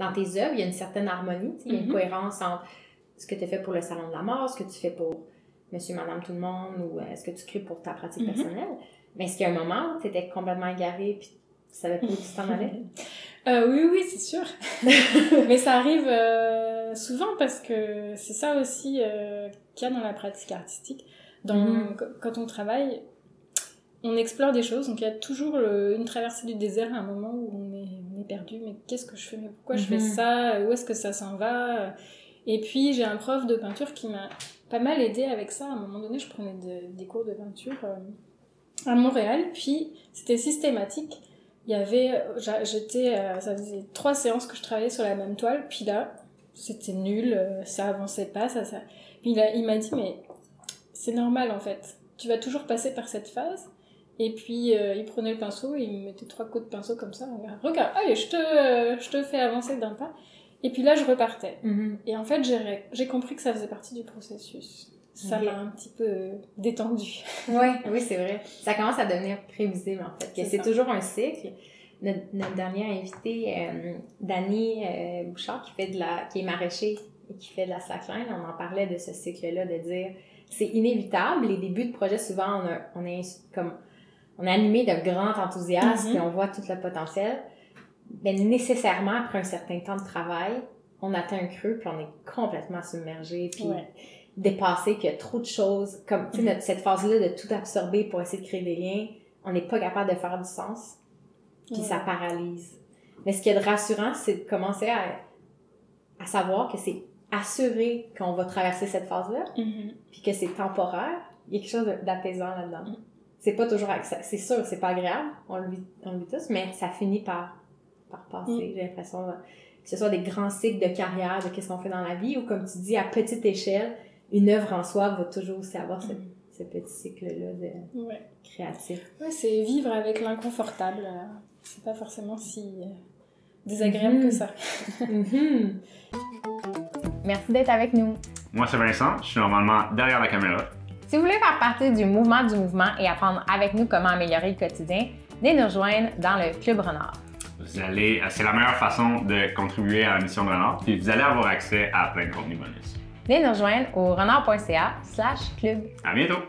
dans tes œuvres, il y a une certaine harmonie, il y a une cohérence entre ce que tu as fait pour le Salon de la mort, ce que tu fais pour monsieur, madame, tout le monde, ou ce que tu crées pour ta pratique personnelle. Mais est-ce qu'il y a un moment où tu étais complètement égarée puis tu savais pas où tu t'en allais? Oui, c'est sûr. Mais ça arrive souvent parce que c'est ça aussi qu'il y a dans la pratique artistique. Quand on travaille, on explore des choses. Donc il y a toujours une traversée du désert à un moment où on est perdu. Mais qu'est-ce que je fais? Mais pourquoi je fais ça? Où est-ce que ça s'en va? Et puis j'ai un prof de peinture qui m'a pas mal aidée avec ça. À un moment donné, je prenais des cours de peinture à Montréal. Puis c'était systématique. Il y avait, ça faisait 3 séances que je travaillais sur la même toile, puis là, c'était nul, ça avançait pas, Puis il m'a dit, mais c'est normal en fait, tu vas toujours passer par cette phase. Et puis il prenait le pinceau et il me mettait 3 coups de pinceau comme ça, regarde, allez, je te fais avancer d'un pas. Et puis là, je repartais. Et en fait, j'ai compris que ça faisait partie du processus. Ça m'a un petit peu détendue. Oui, c'est vrai. Ça commence à devenir prévisible, en fait. Que c'est toujours un cycle. Notre dernière invitée, Dani Bouchard, qui est maraîcher et qui fait de la slackline, on en parlait de ce cycle-là, de dire c'est inévitable. Les débuts de projet, souvent, on est animé de grand enthousiasme et on voit tout le potentiel. Mais nécessairement, après un certain temps de travail, on atteint un creux puis on est complètement submergé. Puis dépassé, qu'il y a trop de choses, comme cette phase-là de tout absorber pour essayer de créer des liens, on n'est pas capable de faire du sens, puis ça paralyse. Mais ce qui est de rassurant, c'est de commencer à savoir que c'est assuré qu'on va traverser cette phase-là, puis que c'est temporaire. Il y a quelque chose d'apaisant là-dedans. C'est pas toujours... C'est sûr, c'est pas agréable, on le vit tous, mais ça finit par passer, j'ai l'impression, que ce soit des grands cycles de carrière, de qu'est-ce qu'on fait dans la vie, ou comme tu dis, à petite échelle, une œuvre en soi va toujours aussi avoir ce petit cycle-là de créatif. Ouais, c'est vivre avec l'inconfortable. C'est pas forcément si désagréable que ça. Merci d'être avec nous. Moi, c'est Vincent. Je suis normalement derrière la caméra. Si vous voulez faire partie du mouvement et apprendre avec nous comment améliorer le quotidien, venez nous rejoindre dans le Club Renard. C'est la meilleure façon de contribuer à la mission de Renard, puis vous allez avoir accès à plein de contenus bonus. Venez nous rejoindre au renard.ca/club. À bientôt!